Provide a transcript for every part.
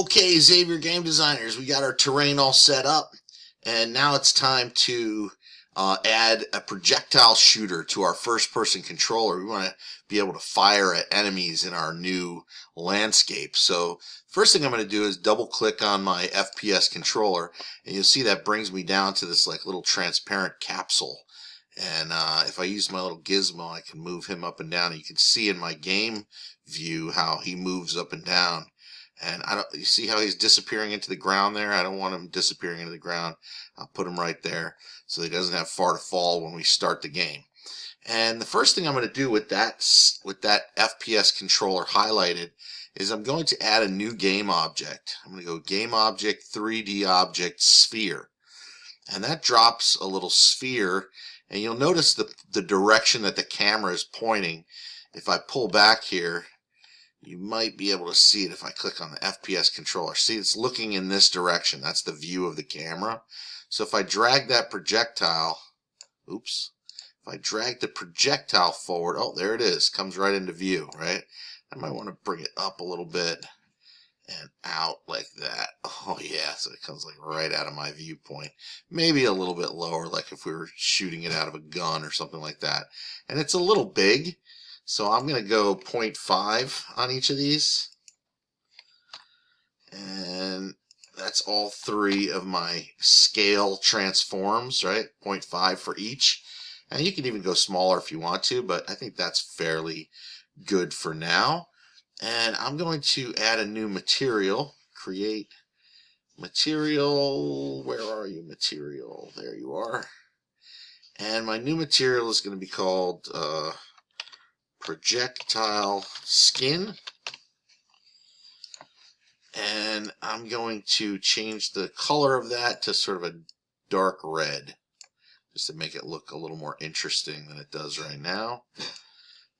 Okay, Xavier Game Designers, we got our terrain all set up, and now it's time to add a projectile shooter to our first-person controller. We want to be able to fire at enemies in our new landscape. So first thing I'm going to do is double-click on my FPS controller, and you'll see that brings me down to this like little transparent capsule. And if I use my little gizmo, I can move him up and down. And you can see in my game view how he moves up and down. And you see how he's disappearing into the ground there? I don't want him disappearing into the ground. I'll put him right there so he doesn't have far to fall when we start the game. And the first thing I'm going to do with that FPS controller highlighted is I'm going to add a new game object. I'm going to go game object 3D object sphere. And that drops a little sphere, and you'll notice the direction that the camera is pointing. If I pull back here, you might be able to see it if I click on the FPS controller. See, it's looking in this direction. That's the view of the camera. So if I drag that projectile, if I drag the projectile forward, oh, there it is, comes right into view, right? I might want to bring it up a little bit and out like that. Oh yeah, so it comes like right out of my viewpoint. Maybe a little bit lower, like if we were shooting it out of a gun or something like that. And it's a little big. So I'm going to go 0.5 on each of these. And that's all three of my scale transforms, right? 0.5 for each. And you can even go smaller if you want to, but I think that's fairly good for now. And I'm going to add a new material. Create material. Where are you, material? There you are. And my new material is going to be called Projectile Skin, and I'm going to change the color of that to sort of a dark red just to make it look a little more interesting than it does right now.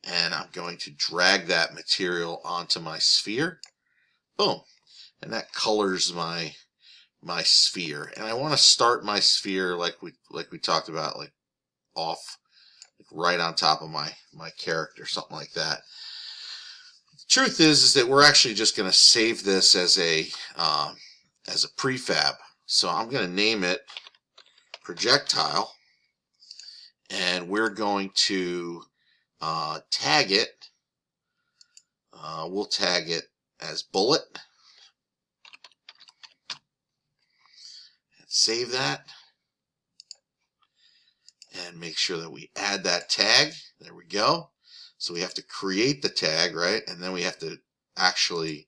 And I'm going to drag that material onto my sphere. Boom. And that colors my sphere. And I want to start my sphere like we talked about, like off right on top of my character, something like that. The truth is that we're actually just going to save this as a prefab. So I'm going to name it Projectile, and we're going to tag it. We'll tag it as bullet and save that. And make sure that we add that tag. There we go. So we have to create the tag, right? And then we have to actually,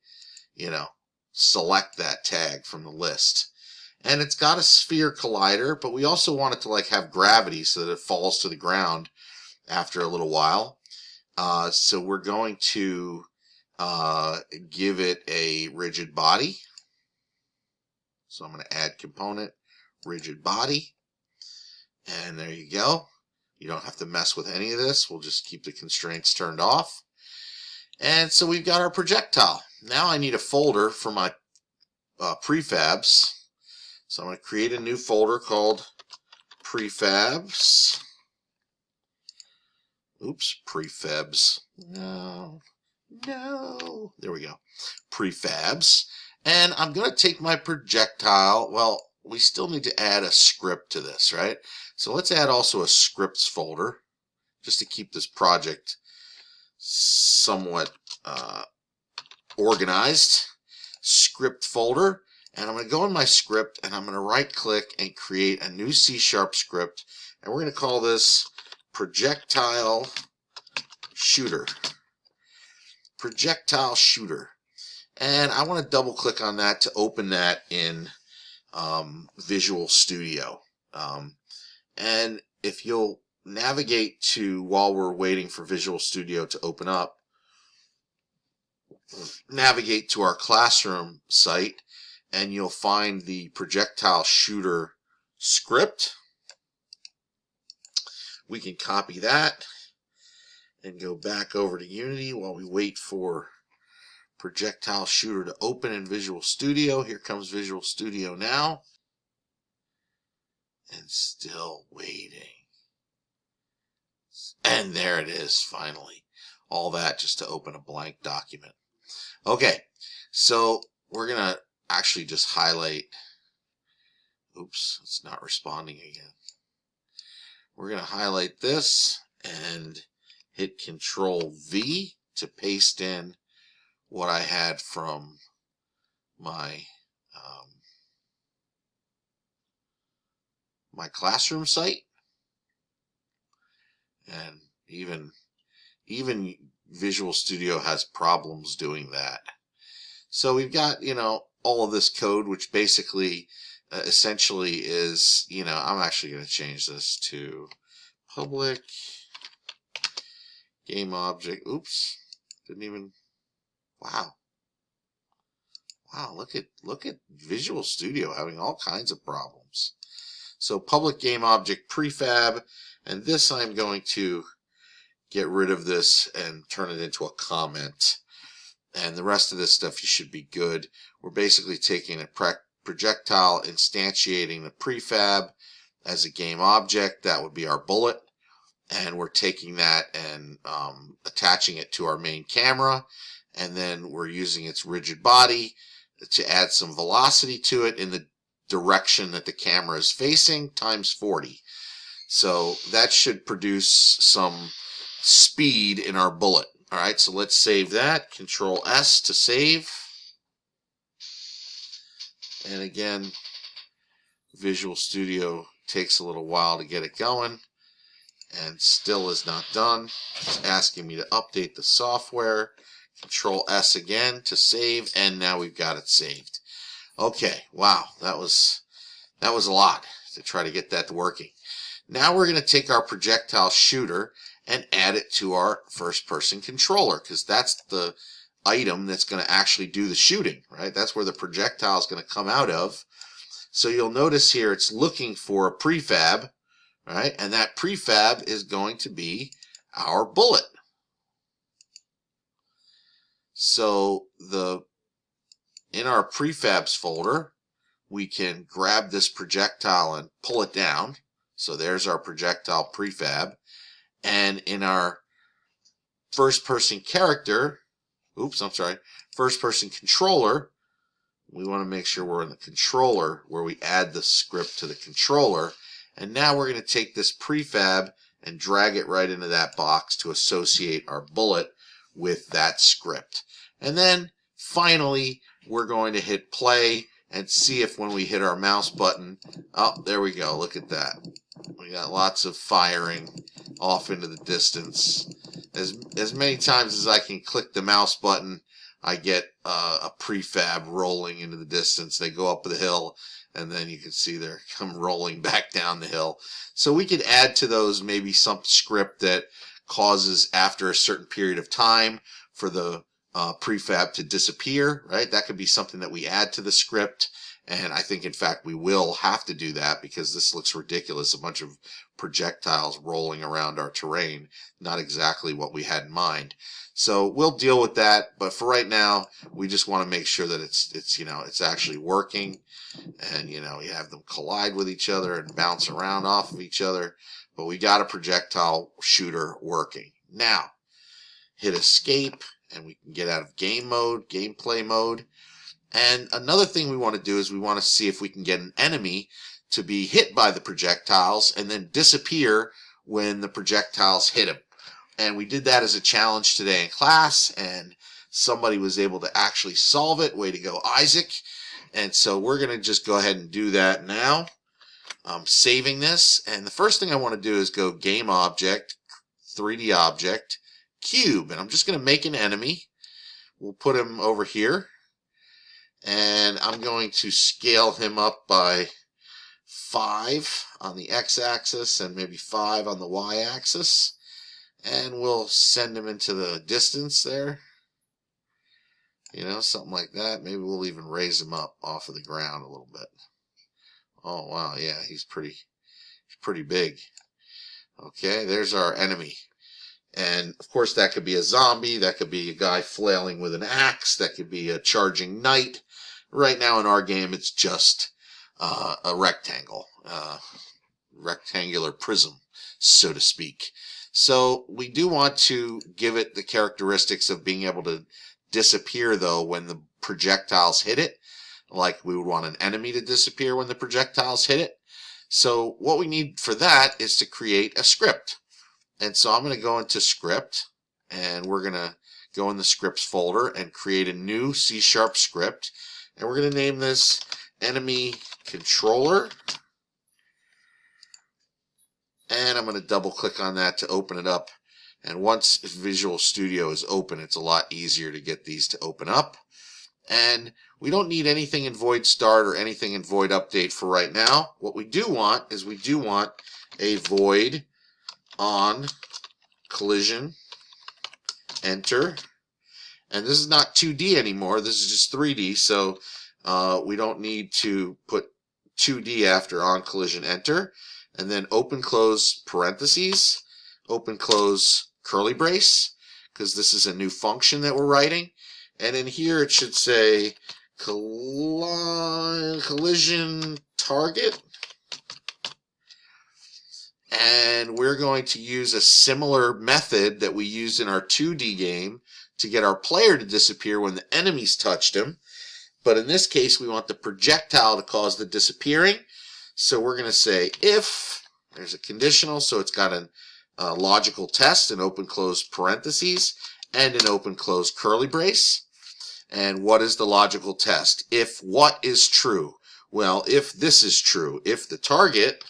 select that tag from the list. And it's got a sphere collider, but we also want it to like have gravity so that it falls to the ground after a little while. So we're going to give it a rigid body. So I'm going to add component rigid body. And there you go. You don't have to mess with any of this. We'll just keep the constraints turned off. And so we've got our projectile. Now I need a folder for my prefabs. So I'm going to create a new folder called prefabs. Oops, prefabs. No. There we go. Prefabs. And I'm going to take my projectile. Well, we still need to add a script to this, right? So let's add also a scripts folder just to keep this project somewhat organized. Script folder, and I'm going to go in my script and I'm going to right click and create a new C# script, and we're going to call this Projectile Shooter. Projectile Shooter. And I want to double click on that to open that in Visual Studio. And if you'll navigate to, while we're waiting for Visual Studio to open up, navigate to our classroom site and you'll find the Projectile Shooter script. We can copy that and go back over to Unity while we wait for Projectile Shooter to open in Visual Studio. Here comes Visual Studio now. And still waiting. And there it is, finally. All that just to open a blank document. Okay, so we're going to actually just highlight. Oops, it's not responding again. We're going to highlight this and hit Control V to paste in what I had from my my classroom site. And even Visual Studio has problems doing that. So we've got, all of this code, which basically essentially is, I'm actually going to change this to public game object. Oops, didn't even. Wow, look at Visual Studio having all kinds of problems. So public game object prefab, and this I'm going to get rid of this and turn it into a comment. And the rest of this stuff you should be good. We're basically taking a projectile, instantiating the prefab as a game object. That would be our bullet. And we're taking that and attaching it to our main camera. And then we're using its rigid body to add some velocity to it in the direction that the camera is facing times 40. So that should produce some speed in our bullet. All right, so let's save that. Control S to save. And again, Visual Studio takes a little while to get it going and still is not done. It's asking me to update the software. Control S again to save, and now we've got it saved. Okay, wow, that was a lot to try to get that working. Now we're going to take our projectile shooter and add it to our first-person controller, because that's the item that's going to actually do the shooting, right? That's where the projectile is going to come out of. So you'll notice here it's looking for a prefab, right? And that prefab is going to be our bullet. So in our prefabs folder, we can grab this projectile and pull it down. So there's our projectile prefab. And in our first-person first-person controller, we want to make sure we're in the controller where we add the script to the controller. And now we're going to take this prefab and drag it right into that box to associate our bullet with that script. And then finally, we're going to hit play and see if when we hit our mouse button, oh, there we go, look at that. We got lots of firing off into the distance. As many times as I can click the mouse button, I get a prefab rolling into the distance. They go up the hill, and then you can see they're come rolling back down the hill. So we could add to those maybe some script that causes after a certain period of time for the prefab to disappear, right? That could be something that we add to the script. And I think, in fact, we will have to do that because this looks ridiculous. A bunch of projectiles rolling around our terrain. Not exactly what we had in mind. So we'll deal with that. But for right now, we just want to make sure that it's actually working. And, you have them collide with each other and bounce around off of each other. But we got a projectile shooter working. Now, hit escape and we can get out of game mode, gameplay mode. And another thing we want to do is we want to see if we can get an enemy to be hit by the projectiles and then disappear when the projectiles hit him. And we did that as a challenge today in class, and somebody was able to actually solve it. Way to go, Isaac. And so we're going to just go ahead and do that now. I'm saving this, and the first thing I want to do is go Game Object, 3D Object, Cube, and I'm just going to make an enemy. We'll put him over here. And I'm going to scale him up by 5 on the x-axis and maybe 5 on the y-axis. And we'll send him into the distance there. Something like that. Maybe we'll even raise him up off of the ground a little bit. Oh, wow, yeah, he's pretty big. Okay, there's our enemy. And, of course, that could be a zombie. That could be a guy flailing with an axe. That could be a charging knight. Right now in our game, it's just a rectangle, rectangular prism, so to speak. So we do want to give it the characteristics of being able to disappear, though, when the projectiles hit it. like we would want an enemy to disappear when the projectiles hit it. So what we need for that is to create a script. And so I'm going to go into script, and we're going to go in the scripts folder and create a new C# script. And we're going to name this enemy controller. And I'm going to double click on that to open it up. And once Visual Studio is open, it's a lot easier to get these to open up. And we don't need anything in void start or anything in void update for right now. What we do want is we do want a void on collision enter. And this is not 2D anymore. This is just 3D. So we don't need to put 2D after on collision enter. And then open close parentheses, open close curly brace, because this is a new function that we're writing. And in here it should say collision target. And we're going to use a similar method that we used in our 2D game to get our player to disappear when the enemies touched him. But in this case, we want the projectile to cause the disappearing. So we're going to say if, there's a conditional, so it's got a logical test, an open close parentheses, and an open close curly brace. And what is the logical test? If what is true? Well, if this is true, if the target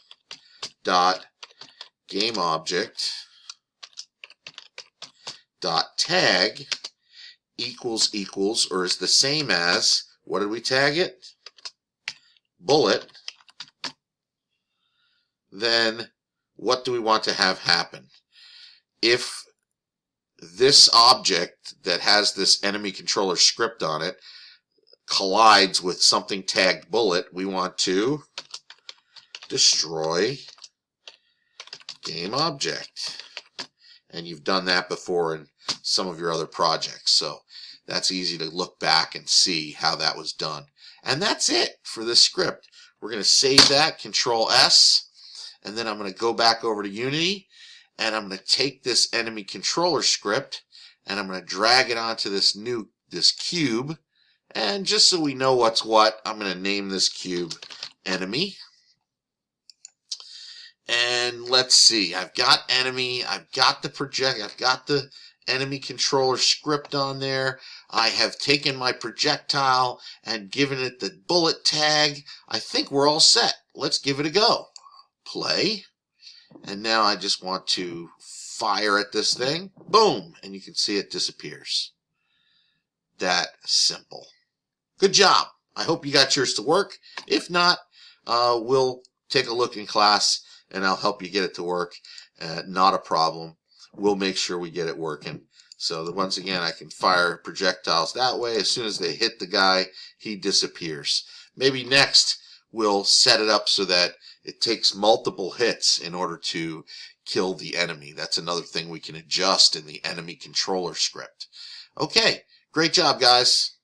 dot game object dot tag equals or is the same as, what did we tag it? Bullet. Then what do we want to have happen? If this object that has this enemy controller script on it collides with something tagged bullet, we want to destroy game object. And you've done that before in some of your other projects, so that's easy to look back and see how that was done. And that's it for this script. We're going to save that, Control S, and then I'm going to go back over to Unity, and I'm going to take this enemy controller script, and I'm going to drag it onto this cube. And just so we know what's what, I'm going to name this cube enemy. And let's see, I've got enemy, I've got the enemy controller script on there. I have taken my projectile and given it the bullet tag. I think we're all set. Let's give it a go. Play. And now I just want to fire at this thing. Boom! And you can see it disappears. That simple. Good job. I hope you got yours to work. If not, we'll take a look in class and I'll help you get it to work. Not a problem. We'll make sure we get it working. So that once again, I can fire projectiles that way. As soon as they hit the guy, he disappears. Maybe next we'll set it up so that it takes multiple hits in order to kill the enemy. That's another thing we can adjust in the enemy controller script. Okay, great job, guys.